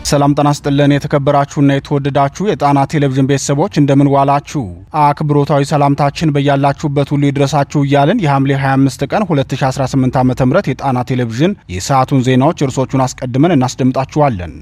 ሰላም ጤና ይስጥልን የተከበራችሁና የተወደዳችሁ የጣና ቴሌቪዥን ቤተሰቦች እንደምን ዋላችሁ። አክብሮታዊ ሰላምታችን በያላችሁበት ሁሉ ይድረሳችሁ እያልን የሐምሌ 25 ቀን 2018 ዓ.ም የጣና ቴሌቪዥን የሰዓቱን ዜናዎች እርሶቹን አስቀድመን እናስደምጣችኋለን።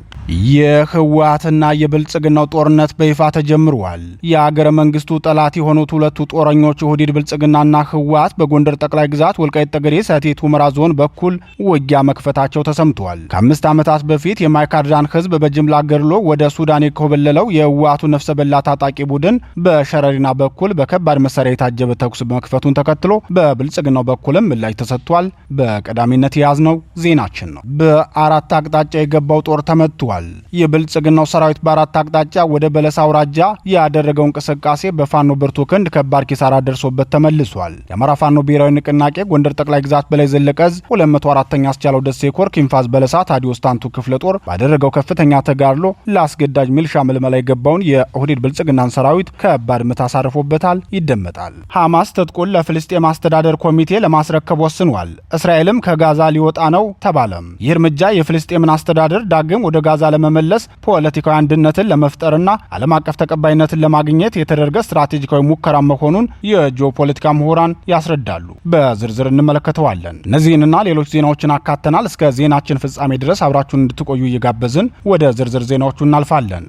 የህወሓትና የብልጽግናው ጦርነት በይፋ ተጀምሯል። የአገረ መንግስቱ ጠላት የሆኑት ሁለቱ ጦረኞች ኦህዴድ ብልጽግናና ህወሓት በጎንደር ጠቅላይ ግዛት ወልቃይት ጠገዴ ሰቲት ሁመራ ዞን በኩል ውጊያ መክፈታቸው ተሰምቷል። ከ5 ዓመታት በፊት የማይካድራን ህዝብ በጅምላ ገድሎ ወደ ሱዳን የኮበለለው የህወሓቱ ነፍሰ በላ ታጣቂ ቡድን በሸረሪና በኩል በከባድ መሳሪያ የታጀበ ተኩስ መክፈቱን ተከትሎ በብልጽግናው በኩልም ምላሽ ተሰጥቷል። በቀዳሚነት የያዝነው ዜናችን ነው። በአራት አቅጣጫ የገባው ጦር ተመቷል። የብልጽግናው ሰራዊት በአራት አቅጣጫ ወደ በለሳ አውራጃ ያደረገው እንቅስቃሴ በፋኖ ብርቱ ክንድ ከባድ ኪሳራ ደርሶበት ተመልሷል። የአማራ ፋኖ ብሔራዊ ንቅናቄ ጎንደር ጠቅላይ ግዛት በላይ ዘለቀዝ 204ኛ አስቻለው ደሴ ኮር ኪንፋዝ በለሳ ታዲዮስ ታንቱ ክፍለ ጦር ባደረገው ከፍተኛ ተጋድሎ ለአስገዳጅ ሚልሻ መልመላ የገባውን የኦህዴድ ብልጽግናን ሰራዊት ከባድ ምት አሳርፎበታል። ይደመጣል። ሐማስ ትጥቁን ለፍልስጤም አስተዳደር ኮሚቴ ለማስረከብ ወስኗል። እስራኤልም ከጋዛ ሊወጣ ነው ተባለም። ይህ እርምጃ የፍልስጤምን አስተዳደር ዳግም ወደ ጋዛ ለመመለስ ፖለቲካዊ አንድነትን ለመፍጠርና ዓለም አቀፍ ተቀባይነትን ለማግኘት የተደረገ ስትራቴጂካዊ ሙከራ መሆኑን የጂኦፖለቲካ ምሁራን ያስረዳሉ። በዝርዝር እንመለከተዋለን። እነዚህንና ሌሎች ዜናዎችን አካተናል። እስከ ዜናችን ፍጻሜ ድረስ አብራችሁን እንድትቆዩ እየጋበዝን ወደ ዝርዝር ዜናዎቹ እናልፋለን።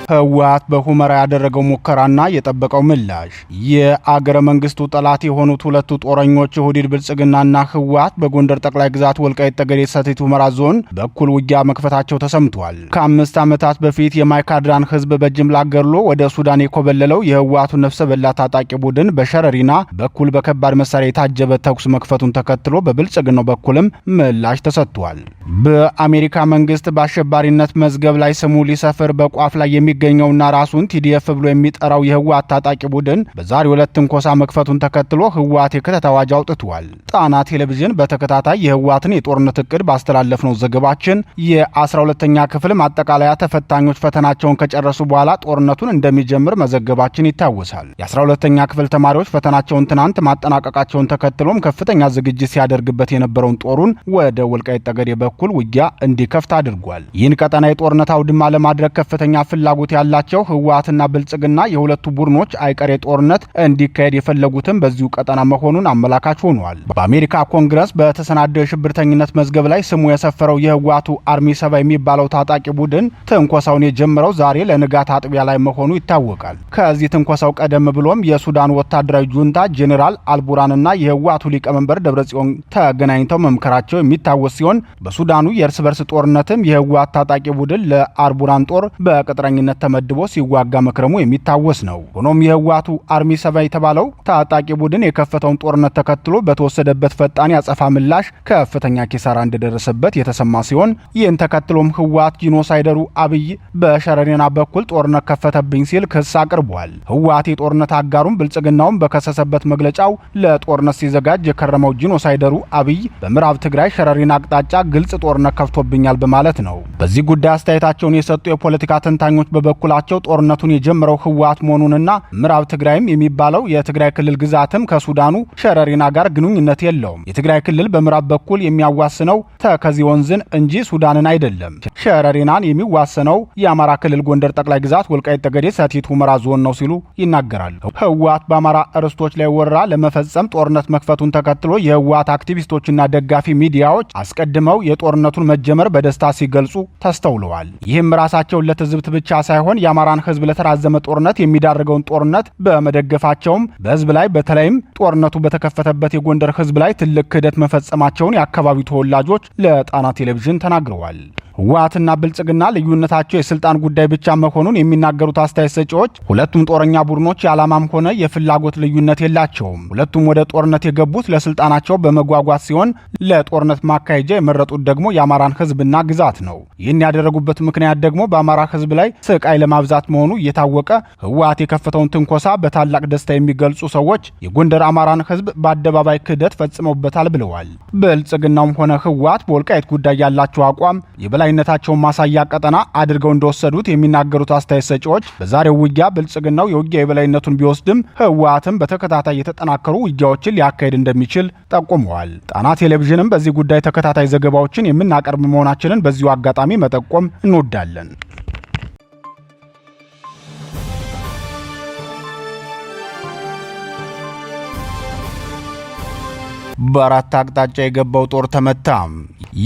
ህወሓት በሁመራ ያደረገው ሙከራና የጠበቀው ምላሽ። የአገረ መንግስቱ ጠላት የሆኑት ሁለቱ ጦረኞች ኦህዴድ ብልጽግናና ህወሓት በጎንደር ጠቅላይ ግዛት ወልቃይት ጠገዴ ሰቲት ሁመራ ዞን በኩል ውጊያ መክፈታቸው ተሰምቷል። ከ5 ዓመታት በፊት የማይካድራን ህዝብ በጅምላ ገድሎ ወደ ሱዳን የኮበለለው የህወሓቱ ነፍሰ በላ ታጣቂ ቡድን በሸረሪና በኩል በከባድ መሳሪያ የታጀበ ተኩስ መክፈቱን ተከትሎ በብልጽግናው በኩልም ምላሽ ተሰጥቷል። በአሜሪካ መንግስት በአሸባሪነት መዝገብ ላይ ስሙ ሊሰፍር በቋፍ ላይ የሚገኘውና ራሱን ቲዲኤፍ ብሎ የሚጠራው የህወሓት ታጣቂ ቡድን በዛሬው ዕለት ትንኮሳ መክፈቱን ተከትሎ ህወሓት የክተት አዋጅ አውጥቷል። ጣና ቴሌቪዥን በተከታታይ የህወሓትን የጦርነት እቅድ ባስተላለፍነው ዘገባችን የ12ኛ ክፍል ማጠቃለያ ተፈታኞች ፈተናቸውን ከጨረሱ በኋላ ጦርነቱን እንደሚጀምር መዘገባችን ይታወሳል። የ12ኛ ክፍል ተማሪዎች ፈተናቸውን ትናንት ማጠናቀቃቸውን ተከትሎም ከፍተኛ ዝግጅት ሲያደርግበት የነበረውን ጦሩን ወደ ወልቃይት ጠገዴ በኩል ውጊያ እንዲከፍት አድርጓል። ይህን ቀጠና የጦርነት አውድማ ለማድረግ ከፍተኛ ፍላጎት ያላቸው ህወሓትና ብልጽግና የሁለቱ ቡድኖች አይቀሬ ጦርነት እንዲካሄድ የፈለጉትም በዚሁ ቀጠና መሆኑን አመላካች ሆኗል። በአሜሪካ ኮንግረስ በተሰናደው የሽብርተኝነት መዝገብ ላይ ስሙ የሰፈረው የህወሓቱ አርሚ 7 የሚባለው ታጣቂ ቡድን ትንኮሳውን የጀመረው ዛሬ ለንጋት አጥቢያ ላይ መሆኑ ይታወቃል። ከዚህ ትንኮሳው ቀደም ብሎም የሱዳን ወታደራዊ ጁንታ ጄኔራል አልቡራንና የህወሓቱ ሊቀመንበር ደብረጽዮን ተገናኝተው መምከራቸው የሚታወስ ሲሆን በሱዳኑ የእርስ በርስ ጦርነትም የህወሓት ታጣቂ ቡድን ለአልቡራን ጦር በቅጥረኝነት ተመድቦ ሲዋጋ መክረሙ የሚታወስ ነው። ሆኖም የህወሓቱ አርሚ 7 የተባለው ታጣቂ ቡድን የከፈተውን ጦርነት ተከትሎ በተወሰደበት ፈጣን ያጸፋ ምላሽ ከፍተኛ ኪሳራ እንደደረሰበት የተሰማ ሲሆን ይህን ተከትሎም ህወሓት ጂኖሳይደሩ አብይ በሸረሪና በኩል ጦርነት ከፈተብኝ ሲል ክስ አቅርቧል። ህወሓት የጦርነት አጋሩን ብልጽግናውን በከሰሰበት መግለጫው ለጦርነት ሲዘጋጅ የከረመው ጂኖሳይደሩ አብይ በምዕራብ ትግራይ ሸረሪና አቅጣጫ ግልጽ ጦርነት ከፍቶብኛል በማለት ነው። በዚህ ጉዳይ አስተያየታቸውን የሰጡ የፖለቲካ ተንታኞች በበኩላቸው ጦርነቱን የጀመረው ህወሓት መሆኑንና ምዕራብ ትግራይም የሚባለው የትግራይ ክልል ግዛትም ከሱዳኑ ሸረሪና ጋር ግንኙነት የለውም። የትግራይ ክልል በምዕራብ በኩል የሚያዋስነው ተከዜ ወንዝን እንጂ ሱዳንን አይደለም። ሸረሪናን የሚዋሰነው የአማራ ክልል ጎንደር ጠቅላይ ግዛት ወልቃይት ጠገዴ ሰቲት ሁመራ ዞን ነው ሲሉ ይናገራሉ። ህወሓት በአማራ ርስቶች ላይ ወረራ ለመፈጸም ጦርነት መክፈቱን ተከትሎ የህወሓት አክቲቪስቶችና ደጋፊ ሚዲያዎች አስቀድመው የጦርነቱን መጀመር በደስታ ሲገልጹ ተስተውለዋል። ይህም ራሳቸውን ለትዝብት ብቻ ሳይሆን የአማራን ህዝብ ለተራዘመ ጦርነት የሚዳርገውን ጦርነት በመደገፋቸውም በህዝብ ላይ በተለይም ጦርነቱ በተከፈተበት የጎንደር ህዝብ ላይ ትልቅ ክህደት መፈጸማቸውን የአካባቢው ተወላጆች ለጣና ቴሌቪዥን ተናግረዋል። ህወሓትና ብልጽግና ልዩነታቸው የስልጣን ጉዳይ ብቻ መሆኑን የሚናገሩት አስተያየት ሰጪዎች ሁለቱም ጦረኛ ቡድኖች የዓላማም ሆነ የፍላጎት ልዩነት የላቸውም። ሁለቱም ወደ ጦርነት የገቡት ለስልጣናቸው በመጓጓት ሲሆን ለጦርነት ማካሄጃ የመረጡት ደግሞ የአማራን ህዝብና ግዛት ነው። ይህን ያደረጉበት ምክንያት ደግሞ በአማራ ህዝብ ላይ ስቃይ ለማብዛት መሆኑ እየታወቀ ህወሓት የከፈተውን ትንኮሳ በታላቅ ደስታ የሚገልጹ ሰዎች የጎንደር አማራን ህዝብ በአደባባይ ክህደት ፈጽመውበታል ብለዋል። ብልጽግናውም ሆነ ህወሓት በወልቃይት ጉዳይ ያላቸው አቋም የበላይ የበላይነታቸውን ማሳያ ቀጠና አድርገው እንደወሰዱት የሚናገሩት አስተያየት ሰጪዎች በዛሬው ውጊያ ብልጽግናው የውጊያ የበላይነቱን ቢወስድም ህወሓትም በተከታታይ የተጠናከሩ ውጊያዎችን ሊያካሄድ እንደሚችል ጠቁመዋል። ጣና ቴሌቪዥንም በዚህ ጉዳይ ተከታታይ ዘገባዎችን የምናቀርብ መሆናችንን በዚሁ አጋጣሚ መጠቆም እንወዳለን። በአራት አቅጣጫ የገባው ጦር ተመታ።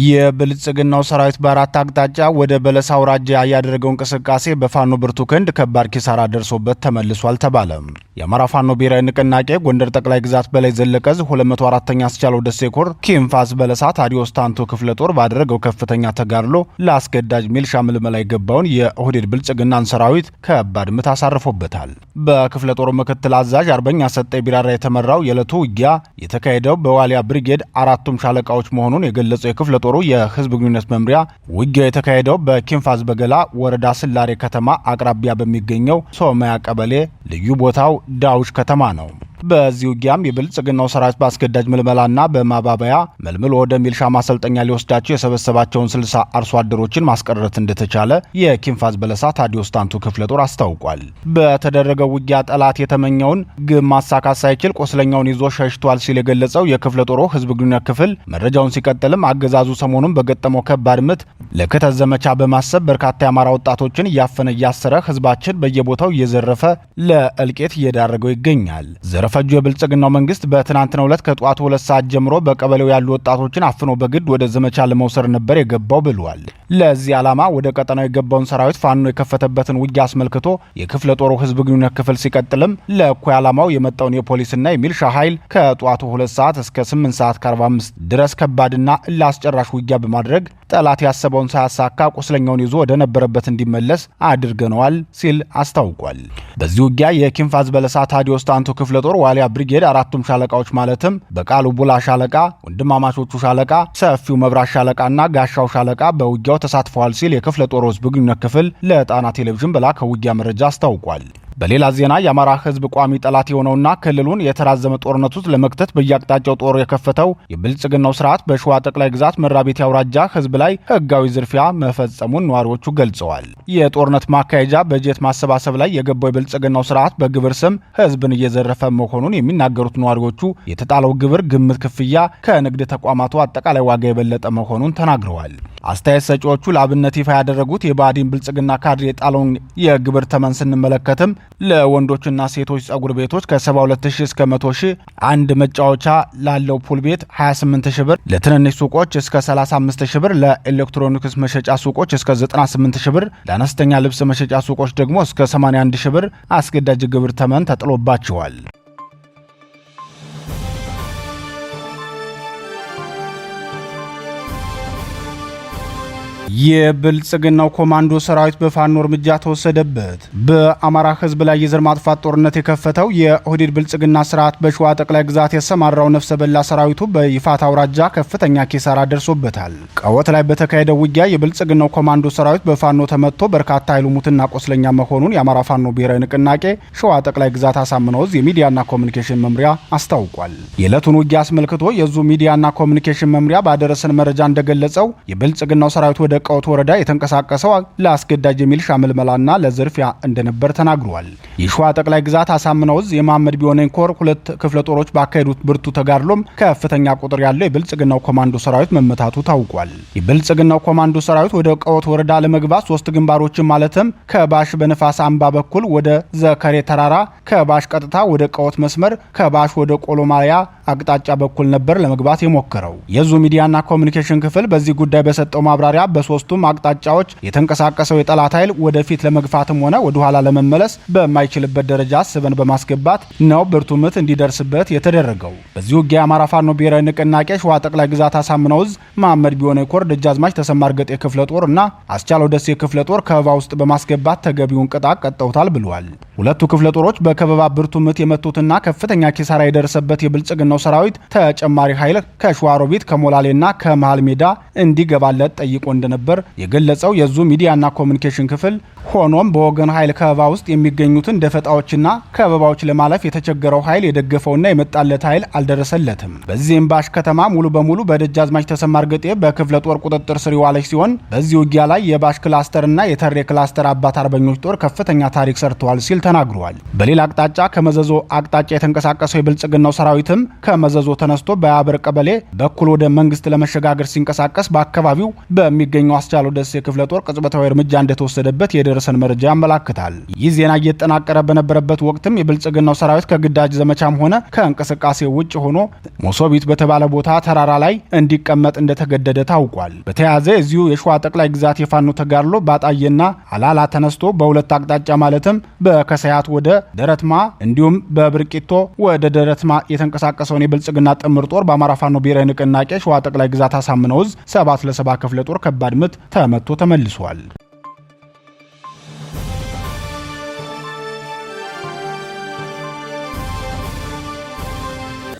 የብልጽግናው ሰራዊት በአራት አቅጣጫ ወደ በለሳ አውራጃ ያደረገው እንቅስቃሴ በፋኖ ብርቱ ክንድ ከባድ ኪሳራ ደርሶበት ተመልሷል ተባለ። የአማራ ፋኖ ብሔራዊ ንቅናቄ ጎንደር ጠቅላይ ግዛት በላይ ዘለቀዝ 204ኛ አስቻለው ደሴ ኮር ኪንፋስ በለሳ ታዲዮስ ታንቶ ክፍለ ጦር ባደረገው ከፍተኛ ተጋድሎ ለአስገዳጅ ሚልሻ ምልመላ የገባውን የኦህዴድ ብልጽግናን ሰራዊት ከባድ ምት አሳርፎበታል። በክፍለ ጦሩ ምክትል አዛዥ አርበኛ ሰጠኝ ቢራራ የተመራው የዕለቱ ውጊያ የተካሄደው በዋሊያ ብሪጌድ አራቱም ሻለቃዎች መሆኑን የገለጸው የክፍለ ጦሩ የህዝብ ግንኙነት መምሪያ ውጊያው የተካሄደው በኪንፋስ በገላ ወረዳ ስላሬ ከተማ አቅራቢያ በሚገኘው ሶማያ ቀበሌ ልዩ ቦታው ዳውሽ ከተማ ነው። በዚህ ውጊያም የብልጽግናው ሰራዊት በአስገዳጅ ምልመላና በማባበያ መልምሎ ወደ ሚልሻ ማሰልጠኛ ሊወስዳቸው የሰበሰባቸውን 60 አርሶ አደሮችን ማስቀረት እንደተቻለ የኪንፋስ በለሳ ታዲዮስ ታንቱ ክፍለ ጦር አስታውቋል። በተደረገው ውጊያ ጠላት የተመኘውን ግብ ማሳካት ሳይችል ቆስለኛውን ይዞ ሸሽቷል ሲል የገለጸው የክፍለ ጦሩ ህዝብ ግንኙነት ክፍል መረጃውን ሲቀጥልም አገዛዙ ሰሞኑን በገጠመው ከባድ ምት ለክተት ዘመቻ በማሰብ በርካታ የአማራ ወጣቶችን እያፈነ እያሰረ ህዝባችን በየቦታው እየዘረፈ ለእልቄት እየዳረገው ይገኛል። ዘረፈጁ የብልጽግናው መንግስት በትናንትናው ዕለት ከጧቱ 2 ሰዓት ጀምሮ በቀበሌው ያሉ ወጣቶችን አፍኖ በግድ ወደ ዘመቻ ለመውሰድ ነበር የገባው ብሏል። ለዚህ ዓላማ ወደ ቀጠናው የገባውን ሰራዊት ፋኖ የከፈተበትን ውጊያ አስመልክቶ የክፍለ ጦሩ ህዝብ ግንኙነት ክፍል ሲቀጥልም ለእኩይ ዓላማው የመጣውን የፖሊስና የሚልሻ ኃይል ከጧቱ 2 ሰዓት እስከ 8 ሰዓት ከ45 ድረስ ከባድና እላስጨራሽ ውጊያ በማድረግ ጠላት ያሰበውን ሳያሳካ ቁስለኛውን ይዞ ወደ ነበረበት እንዲመለስ አድርገነዋል ሲል አስታውቋል። በዚህ ውጊያ የኪንፋስ በለሳ ታዲዮስ ታንቱ ክፍለ ጦር ዋሊያ ብሪጌድ አራቱም ሻለቃዎች ማለትም በቃሉ ቡላ ሻለቃ፣ ወንድማማቾቹ ሻለቃ፣ ሰፊው መብራት ሻለቃና ጋሻው ሻለቃ በውጊያው ተሳትፈዋል ሲል የክፍለ ጦሩ ህዝብ ግንኙነት ክፍል ለጣና ቴሌቪዥን በላከው ውጊያ መረጃ አስታውቋል። በሌላ ዜና የአማራ ህዝብ ቋሚ ጠላት የሆነውና ክልሉን የተራዘመ ጦርነት ውስጥ ለመክተት በየአቅጣጫው ጦር የከፈተው የብልጽግናው ስርዓት በሸዋ ጠቅላይ ግዛት መራቤቴ አውራጃ ህዝብ ላይ ህጋዊ ዝርፊያ መፈጸሙን ነዋሪዎቹ ገልጸዋል። የጦርነት ማካሄጃ በጀት ማሰባሰብ ላይ የገባው የብልጽግናው ስርዓት በግብር ስም ህዝብን እየዘረፈ መሆኑን የሚናገሩት ነዋሪዎቹ የተጣለው ግብር ግምት ክፍያ ከንግድ ተቋማቱ አጠቃላይ ዋጋ የበለጠ መሆኑን ተናግረዋል። አስተያየት ሰጪዎቹ ለአብነት ይፋ ያደረጉት የባዲን ብልጽግና ካድሬ የጣለውን የግብር ተመን ስንመለከትም ለወንዶችና ሴቶች ጸጉር ቤቶች ከ72000 እስከ 100000፣ አንድ መጫወቻ ላለው ፑል ቤት 28000 ብር፣ ለትንንሽ ሱቆች እስከ 35000 ብር፣ ለኤሌክትሮኒክስ መሸጫ ሱቆች እስከ 98000 ብር፣ ለአነስተኛ ልብስ መሸጫ ሱቆች ደግሞ እስከ 81000 ብር አስገዳጅ ግብር ተመን ተጥሎባቸዋል። የብልጽግናው ኮማንዶ ሰራዊት በፋኖ እርምጃ ተወሰደበት። በአማራ ህዝብ ላይ የዘር ማጥፋት ጦርነት የከፈተው የኦህዴድ ብልጽግና ስርዓት በሸዋ ጠቅላይ ግዛት የሰማራው ነፍሰ በላ ሰራዊቱ በይፋት አውራጃ ከፍተኛ ኪሳራ ደርሶበታል። ቀወት ላይ በተካሄደው ውጊያ የብልጽግናው ኮማንዶ ሰራዊት በፋኖ ተመትቶ በርካታ ኃይሉ ሙትና ቆስለኛ መሆኑን የአማራ ፋኖ ብሔራዊ ንቅናቄ ሸዋ ጠቅላይ ግዛት አሳምነው ዕዝ የሚዲያና ኮሚኒኬሽን መምሪያ አስታውቋል። የዕለቱን ውጊያ አስመልክቶ የዙ ሚዲያና ኮሚኒኬሽን መምሪያ ባደረሰን መረጃ እንደገለጸው የብልጽግናው ሰራዊት ወደ ቀወት ወረዳ የተንቀሳቀሰው ለአስገዳጅ የሚልሻ ምልመላና ለዝርፊያ እንደነበር ተናግሯል። የሸዋ ጠቅላይ ግዛት አሳምነው ዕዝ የመሐመድ ቢሆነኝ ኮር 2 ክፍለ ጦሮች ባካሄዱት ብርቱ ተጋድሎም ከፍተኛ ቁጥር ያለው የብልጽግናው ኮማንዶ ሰራዊት መመታቱ ታውቋል። የብልጽግናው ኮማንዶ ሰራዊት ወደ ቀወት ወረዳ ለመግባት 3 ግንባሮችን ማለትም ከባሽ በነፋስ አምባ በኩል ወደ ዘከሬ ተራራ፣ ከባሽ ቀጥታ ወደ ቀወት መስመር፣ ከባሽ ወደ ቆሎማያ አቅጣጫ በኩል ነበር ለመግባት የሞከረው። የዙ ሚዲያና ኮሚኒኬሽን ክፍል በዚህ ጉዳይ በሰጠው ማብራሪያ በሶስቱም አቅጣጫዎች የተንቀሳቀሰው የጠላት ኃይል ወደፊት ለመግፋትም ሆነ ወደ ኋላ ለመመለስ በማይችልበት ደረጃ ስበን በማስገባት ነው ብርቱ ምት እንዲደርስበት የተደረገው። በዚህ ውጊያ የአማራ ፋኖ ብሔራዊ ንቅናቄ ሸዋ ጠቅላይ ግዛት አሳምነው ዕዝ መሐመድ ቢሆነኝ ኮር ደጃዝማች ተሰማ እርገጤ ክፍለ ጦር እና አስቻለው ደሴ ክፍለ ጦር ከበባ ውስጥ በማስገባት ተገቢውን ቅጣት ቀጠውታል ብለዋል። ሁለቱ ክፍለ ጦሮች በከበባ ብርቱ ምት የመቱትና ከፍተኛ ኪሳራ የደረሰበት የብልጽግናው ሰራዊት ተጨማሪ ኃይል ከሸዋሮቢት ከሞላሌና ከመሃል ሜዳ እንዲገባለት ጠይቆ እንደነበር እንደነበር የገለጸው የዙ ሚዲያና ኮሙኒኬሽን ክፍል ሆኖም በወገን ኃይል ከበባ ውስጥ የሚገኙትን ደፈጣዎችና ከበባዎች ለማለፍ የተቸገረው ኃይል የደገፈውና የመጣለት ኃይል አልደረሰለትም። በዚህም ባሽ ከተማ ሙሉ በሙሉ በደጃዝማች ተሰማ እርገጤ በክፍለ ጦር ቁጥጥር ስር የዋለች ሲሆን በዚህ ውጊያ ላይ የባሽ ክላስተርና የተሬ ክላስተር አባት አርበኞች ጦር ከፍተኛ ታሪክ ሰርተዋል ሲል ተናግሯል። በሌላ አቅጣጫ ከመዘዞ አቅጣጫ የተንቀሳቀሰው የብልጽግናው ሰራዊትም ከመዘዞ ተነስቶ በአብር ቀበሌ በኩል ወደ መንግስት ለመሸጋገር ሲንቀሳቀስ በአካባቢው በሚገኘው አስቻለው ደሴ ክፍለ ጦር ቅጽበታዊ እርምጃ እንደተወሰደበት የደረሰን መረጃ ያመላክታል። ይህ ዜና እየተጠናቀረ በነበረበት ወቅትም የብልጽግናው ሰራዊት ከግዳጅ ዘመቻም ሆነ ከእንቅስቃሴ ውጭ ሆኖ ሞሶቢት በተባለ ቦታ ተራራ ላይ እንዲቀመጥ እንደተገደደ ታውቋል። በተያያዘ እዚሁ የሸዋ ጠቅላይ ግዛት የፋኖ ተጋድሎ ባጣየና አላላ ተነስቶ በሁለት አቅጣጫ ማለትም በከሰያት ወደ ደረትማ እንዲሁም በብርቂቶ ወደ ደረትማ የተንቀሳቀሰውን የብልጽግና ጥምር ጦር በአማራ ፋኖ ብሔራዊ ንቅናቄ ሸዋ ጠቅላይ ግዛት አሳምነው ዕዝ 7 ክፍለ ጦር ከባድ ምት ተመቶ ተመልሷል።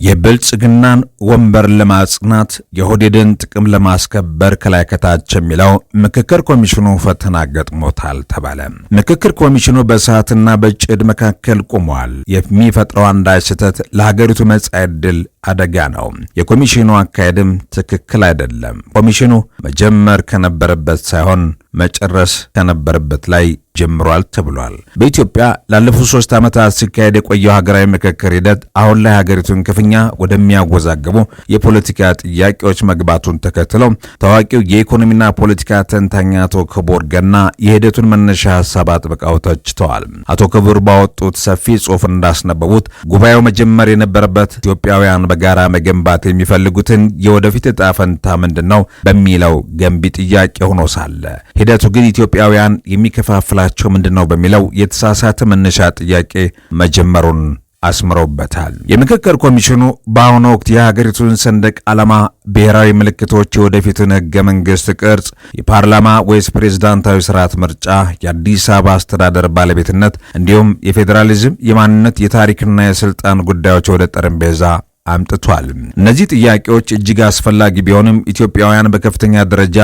የብልጽግናን ወንበር ለማጽናት የሆዴድን ጥቅም ለማስከበር ከላይ ከታች የሚለው ምክክር ኮሚሽኑ ፈተና ገጥሞታል ተባለ። ምክክር ኮሚሽኑ በእሳትና በጭድ መካከል ቆሟል። የሚፈጥረው አንዳች ስህተት ለሀገሪቱ መጻኢ ዕድል አደጋ ነው። የኮሚሽኑ አካሄድም ትክክል አይደለም። ኮሚሽኑ መጀመር ከነበረበት ሳይሆን መጨረስ ከነበረበት ላይ ጀምሯል ተብሏል። በኢትዮጵያ ላለፉት 3 ዓመታት ሲካሄድ የቆየው ሀገራዊ ምክክር ሂደት አሁን ላይ ሀገሪቱን ክፉኛ ወደሚያወዛግቡ የፖለቲካ ጥያቄዎች መግባቱን ተከትለው ታዋቂው የኢኮኖሚና ፖለቲካ ተንታኝ አቶ ክቡር ገና የሂደቱን መነሻ ሐሳብ አጥብቀው ተችተዋል። አቶ ክቡር ባወጡት ሰፊ ጽሑፍ እንዳስነበቡት ጉባኤው መጀመር የነበረበት ኢትዮጵያውያን በጋራ መገንባት የሚፈልጉትን የወደፊት ዕጣ ፈንታ ምንድነው በሚለው ገንቢ ጥያቄ ሆኖ ሳለ ሂደቱ ግን ኢትዮጵያውያን የሚከፋፍላቸው ምንድነው በሚለው የተሳሳተ መነሻ ጥያቄ መጀመሩን አስምረውበታል። የምክክር ኮሚሽኑ በአሁኑ ወቅት የሀገሪቱን ሰንደቅ ዓላማ፣ ብሔራዊ ምልክቶች፣ የወደፊቱን ሕገ መንግሥት ቅርጽ፣ የፓርላማ ወይስ ፕሬዝዳንታዊ ስርዓት ምርጫ፣ የአዲስ አበባ አስተዳደር ባለቤትነት እንዲሁም የፌዴራሊዝም፣ የማንነት፣ የታሪክና የስልጣን ጉዳዮች ወደ ጠረጴዛ አምጥቷል። እነዚህ ጥያቄዎች እጅግ አስፈላጊ ቢሆንም ኢትዮጵያውያን በከፍተኛ ደረጃ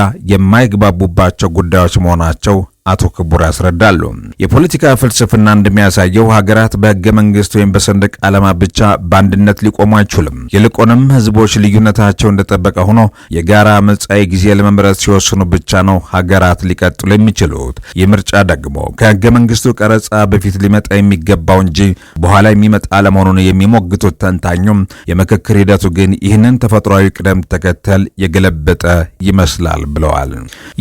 የማይግባቡባቸው ጉዳዮች መሆናቸው አቶ ክቡር ያስረዳሉ። የፖለቲካ ፍልስፍና እንደሚያሳየው ሀገራት በሕገ መንግሥት ወይም በሰንደቅ ዓላማ ብቻ በአንድነት ሊቆሙ አይችሉም። ይልቁንም ሕዝቦች ልዩነታቸው እንደጠበቀ ሆኖ የጋራ መጻኢ ጊዜ ለመምረጥ ሲወስኑ ብቻ ነው ሀገራት ሊቀጥሉ የሚችሉት። ይህ ምርጫ ደግሞ ከሕገ መንግሥቱ ቀረጻ በፊት ሊመጣ የሚገባው እንጂ በኋላ የሚመጣ ለመሆኑን የሚሞግቱት ተንታኙም የምክክር ሂደቱ ግን ይህንን ተፈጥሯዊ ቅደም ተከተል የገለበጠ ይመስላል ብለዋል።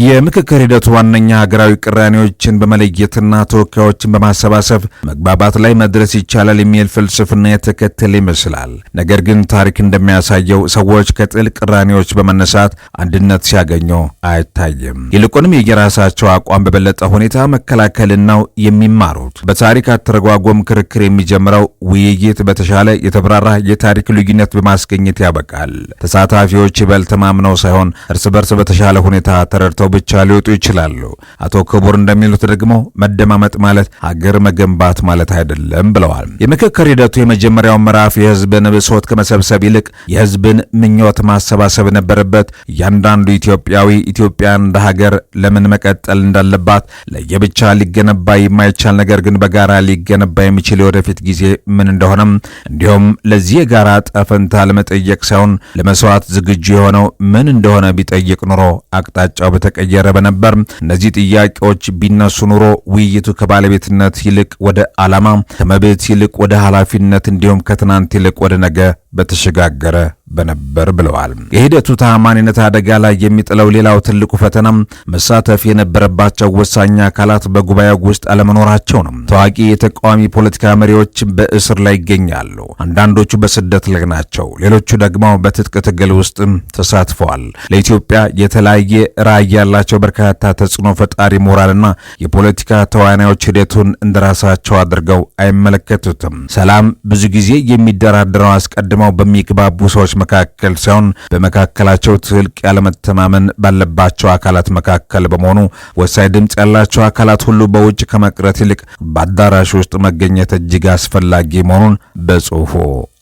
የምክክር ሂደቱ ዋነኛ ሀገራዊ ቅራኔዎችን በመለየትና ተወካዮችን በማሰባሰብ መግባባት ላይ መድረስ ይቻላል የሚል ፍልስፍና የተከተለ ይመስላል። ነገር ግን ታሪክ እንደሚያሳየው ሰዎች ከጥል ቅራኔዎች በመነሳት አንድነት ሲያገኙ አይታይም። ይልቁንም የየራሳቸው አቋም በበለጠ ሁኔታ መከላከልን ነው የሚማሩት። በታሪክ አተረጓጎም ክርክር የሚጀምረው ውይይት በተሻለ የተብራራ የታሪክ ልዩነት በማስገኘት ያበቃል። ተሳታፊዎች ይበልጥ ተማምነው ሳይሆን እርስ በርስ በተሻለ ሁኔታ ተረድተው ብቻ ሊወጡ ይችላሉ። አቶ ክቡር እንደሚሉት ደግሞ መደማመጥ ማለት ሀገር መገንባት ማለት አይደለም ብለዋል። የምክክር ሂደቱ የመጀመሪያው ምዕራፍ የህዝብን ብሶት ከመሰብሰብ ይልቅ የህዝብን ምኞት ማሰባሰብ ነበረበት። እያንዳንዱ ኢትዮጵያዊ ኢትዮጵያ እንደ ሀገር ለምን መቀጠል እንዳለባት ለየብቻ ሊገነባ የማይቻል ነገር ግን በጋራ ሊገነባ የሚችል የወደፊት ጊዜ ምን እንደሆነም እንዲሁም ለዚህ የጋራ ዕጣ ፈንታ ለመጠየቅ ሳይሆን ለመስዋዕት ዝግጁ የሆነው ምን እንደሆነ ቢጠይቅ ኑሮ አቅጣጫው በተቀየረ በነበር። እነዚህ ጥያቄዎች ቢነሱ ኑሮ ውይይቱ ከባለቤትነት ይልቅ ወደ ዓላማ፣ ከመብት ይልቅ ወደ ኃላፊነት እንዲሁም ከትናንት ይልቅ ወደ ነገ በተሸጋገረ በነበር ብለዋል። የሂደቱ ተአማኒነት አደጋ ላይ የሚጥለው ሌላው ትልቁ ፈተናም መሳተፍ የነበረባቸው ወሳኝ አካላት በጉባኤው ውስጥ አለመኖራቸው ነው። ታዋቂ የተቃዋሚ ፖለቲካ መሪዎች በእስር ላይ ይገኛሉ። አንዳንዶቹ በስደት ላይ ናቸው። ሌሎቹ ደግሞ በትጥቅ ትግል ውስጥ ተሳትፈዋል። ለኢትዮጵያ የተለያየ ራዕይ ያላቸው በርካታ ተጽዕኖ ፈጣሪ ምሁራንና የፖለቲካ ተዋናዮች ሂደቱን እንደራሳቸው አድርገው አይመለከቱትም። ሰላም ብዙ ጊዜ የሚደራደረው አስቀድመው በሚግባቡ ሰዎች መካከል ሳይሆን በመካከላቸው ጥልቅ ያለመተማመን ባለባቸው አካላት መካከል በመሆኑ ወሳኝ ድምፅ ያላቸው አካላት ሁሉ በውጭ ከመቅረት ይልቅ በአዳራሽ ውስጥ መገኘት እጅግ አስፈላጊ መሆኑን በጽሑፉ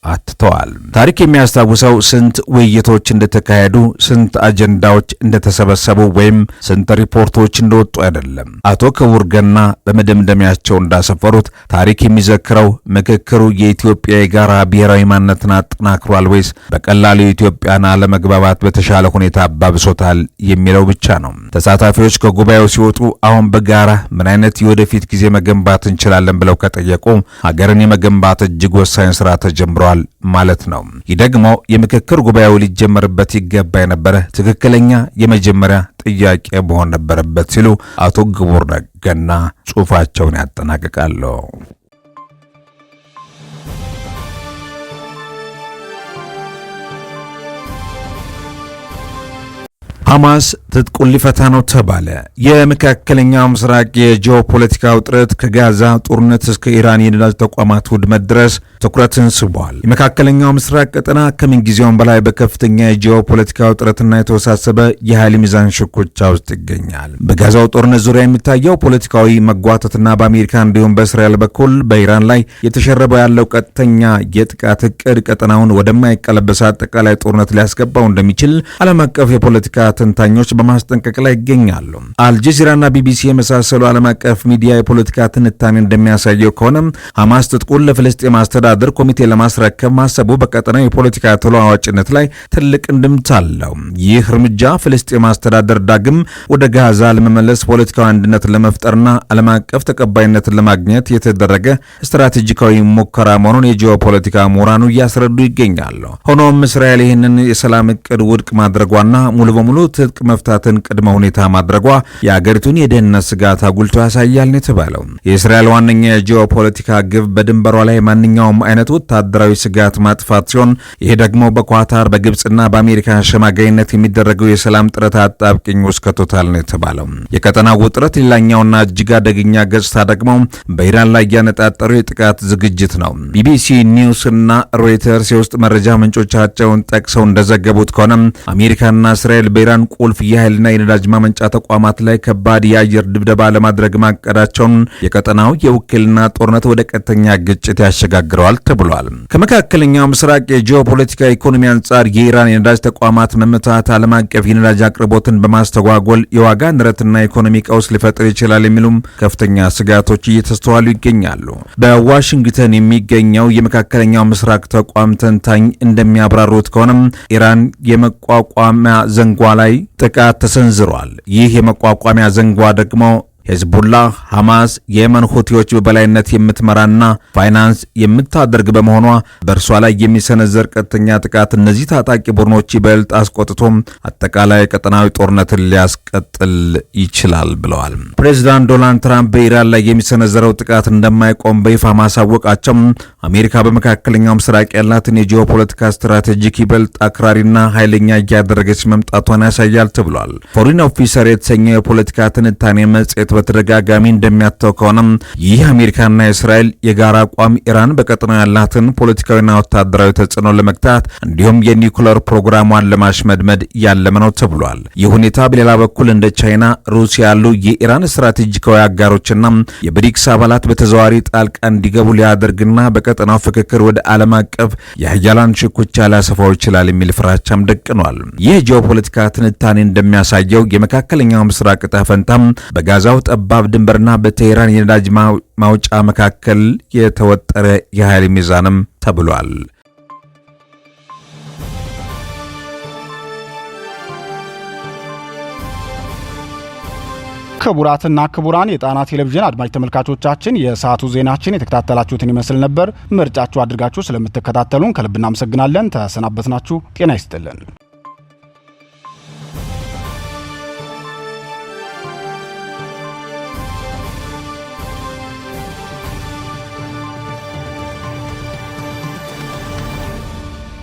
አትተዋል። ታሪክ የሚያስታውሰው ስንት ውይይቶች እንደተካሄዱ፣ ስንት አጀንዳዎች እንደተሰበሰቡ ወይም ስንት ሪፖርቶች እንደወጡ አይደለም። አቶ ክቡር ገና በመደምደሚያቸው እንዳሰፈሩት ታሪክ የሚዘክረው ምክክሩ የኢትዮጵያ የጋራ ብሔራዊ ማንነትን አጠናክሯል ወይስ በቀላሉ የኢትዮጵያን አለመግባባት በተሻለ ሁኔታ አባብሶታል የሚለው ብቻ ነው። ተሳታፊዎች ከጉባኤው ሲወጡ አሁን በጋራ ምን አይነት የወደፊት ጊዜ መገንባት እንችላለን ብለው ከጠየቁ ሀገርን የመገንባት እጅግ ወሳኝ ስራ ተጀምሯል ማለት ነው። ይህ ደግሞ የምክክር ጉባኤው ሊጀመርበት ይገባ የነበረ ትክክለኛ የመጀመሪያ ጥያቄ መሆን ነበረበት ሲሉ አቶ ክቡር ገና ጽሑፋቸውን ያጠናቅቃሉ። ሐማስ ትጥቁን ሊፈታ ነው ተባለ። የመካከለኛው ምስራቅ የጂኦፖለቲካ ውጥረት ከጋዛ ጦርነት እስከ ኢራን የነዳጅ ተቋማት ውድመት ድረስ ትኩረትን ስቧል። የመካከለኛው ምስራቅ ቀጠና ከምንጊዜውም በላይ በከፍተኛ የጂኦፖለቲካ ውጥረትና የተወሳሰበ የኃይል ሚዛን ሽኩቻ ውስጥ ይገኛል። በጋዛው ጦርነት ዙሪያ የሚታየው ፖለቲካዊ መጓተትና በአሜሪካ እንዲሁም በእስራኤል በኩል በኢራን ላይ የተሸረበው ያለው ቀጥተኛ የጥቃት እቅድ ቀጠናውን ወደማይቀለበስ አጠቃላይ ጦርነት ሊያስገባው እንደሚችል ዓለም አቀፍ የፖለቲካ ተንታኞች በማስጠንቀቅ ላይ ይገኛሉ። አልጀዚራና ቢቢሲ የመሳሰሉ ዓለም አቀፍ ሚዲያ የፖለቲካ ትንታኔ እንደሚያሳየው ከሆነ ሐማስ ትጥቁን ለፍልስጤም አስተዳደር ኮሚቴ ለማስረከብ ማሰቡ በቀጠናው የፖለቲካ ተለዋዋጭነት ላይ ትልቅ እንድምታ አለው። ይህ እርምጃ ፍልስጤም አስተዳደር ዳግም ወደ ጋዛ ለመመለስ ፖለቲካዊ አንድነትን ለመፍጠርና ዓለም አቀፍ ተቀባይነትን ለማግኘት የተደረገ ስትራቴጂካዊ ሙከራ መሆኑን የጂኦፖለቲካ ምሁራኑ እያስረዱ ይገኛሉ። ሆኖም እስራኤል ይህንን የሰላም እቅድ ውድቅ ማድረጓና ሙሉ በሙሉ ትጥቅ መፍታትን ቅድመ ሁኔታ ማድረጓ የአገሪቱን የደህንነት ስጋት አጉልቶ ያሳያል ነው የተባለው። የእስራኤል ዋነኛ የጂኦፖለቲካ ግብ በድንበሯ ላይ ማንኛውም አይነት ወታደራዊ ስጋት ማጥፋት ሲሆን ይሄ ደግሞ በኳታር በግብጽና በአሜሪካ አሸማጋይነት የሚደረገው የሰላም ጥረት አጣብቂኝ ውስጥ ከቶታል ነው የተባለው። የቀጠናው ውጥረት ሌላኛውና እጅግ አደገኛ ገጽታ ደግሞ በኢራን ላይ ያነጣጠሩ የጥቃት ዝግጅት ነው። ቢቢሲ ኒውስ እና ሮይተርስ የውስጥ መረጃ ምንጮቻቸውን ጠቅሰው እንደዘገቡት ከሆነ አሜሪካና እስራኤል በኢራን ቁልፍ የኃይልና የነዳጅ ማመንጫ ተቋማት ላይ ከባድ የአየር ድብደባ ለማድረግ ማቀዳቸውን የቀጠናው የውክልና ጦርነት ወደ ቀጥተኛ ግጭት ያሸጋግረዋል ተብሏል። ከመካከለኛው ምስራቅ የጂኦፖለቲካ ኢኮኖሚ አንጻር የኢራን የነዳጅ ተቋማት መመታት ዓለም አቀፍ የነዳጅ አቅርቦትን በማስተጓጎል የዋጋ ንረትና ኢኮኖሚ ቀውስ ሊፈጥር ይችላል የሚሉም ከፍተኛ ስጋቶች እየተስተዋሉ ይገኛሉ። በዋሽንግተን የሚገኘው የመካከለኛው ምስራቅ ተቋም ተንታኝ እንደሚያብራሩት ከሆነም ኢራን የመቋቋሚያ ዘንጓ ላይ ጥቃት ተሰንዝሯል። ይህ የመቋቋሚያ ዘንጓ ደግሞ ሄዝቡላህ፣ ሐማስ፣ የየመን ሁቲዎች በበላይነት የምትመራና ፋይናንስ የምታደርግ በመሆኗ በእርሷ ላይ የሚሰነዘር ቀጥተኛ ጥቃት እነዚህ ታጣቂ ቡድኖች ይበልጥ አስቆጥቶም አጠቃላይ ቀጠናዊ ጦርነትን ሊያስቀጥል ይችላል ብለዋል። ፕሬዚዳንት ዶናልድ ትራምፕ በኢራን ላይ የሚሰነዘረው ጥቃት እንደማይቆም በይፋ ማሳወቃቸው አሜሪካ በመካከለኛው ምስራቅ ያላትን የጂኦፖለቲካ ስትራቴጂክ ይበልጥ አክራሪና ኃይለኛ እያደረገች መምጣቷን ያሳያል ተብሏል። ፎሪን ኦፊሰር የተሰኘው የፖለቲካ ትንታኔ መጽሔት በተደጋጋሚ እንደሚያተው ከሆነም ይህ አሜሪካና እስራኤል የጋራ አቋም ኢራን በቀጠናው ያላትን ፖለቲካዊና ወታደራዊ ተጽዕኖ ለመግታት እንዲሁም የኒውክሌር ፕሮግራሟን ለማሽመድመድ ያለመ ነው ተብሏል። ይህ ሁኔታ በሌላ በኩል እንደ ቻይና፣ ሩሲያ ያሉ የኢራን ስትራቴጂካዊ አጋሮችና የብሪክስ አባላት በተዘዋዋሪ ጣልቃ እንዲገቡ ሊያደርግና በቀጠናው ፍክክር ወደ ዓለም አቀፍ የሀያላን ሽኩቻ ሊያሰፋው ይችላል የሚል ፍራቻም ደቅኗል። ይህ ጂኦፖለቲካ ትንታኔ እንደሚያሳየው የመካከለኛው ምስራቅ ዕጣ ፈንታም በጋዛው ጠባብ ድንበርና በቴህራን የነዳጅ ማውጫ መካከል የተወጠረ የኃይል ሚዛንም ተብሏል። ክቡራትና ክቡራን የጣና ቴሌቪዥን አድማጭ ተመልካቾቻችን የሰዓቱ ዜናችን የተከታተላችሁትን ይመስል ነበር። ምርጫችሁ አድርጋችሁ ስለምትከታተሉን ከልብ እናመሰግናለን። ተሰናበትናችሁ። ጤና ይስጥልን።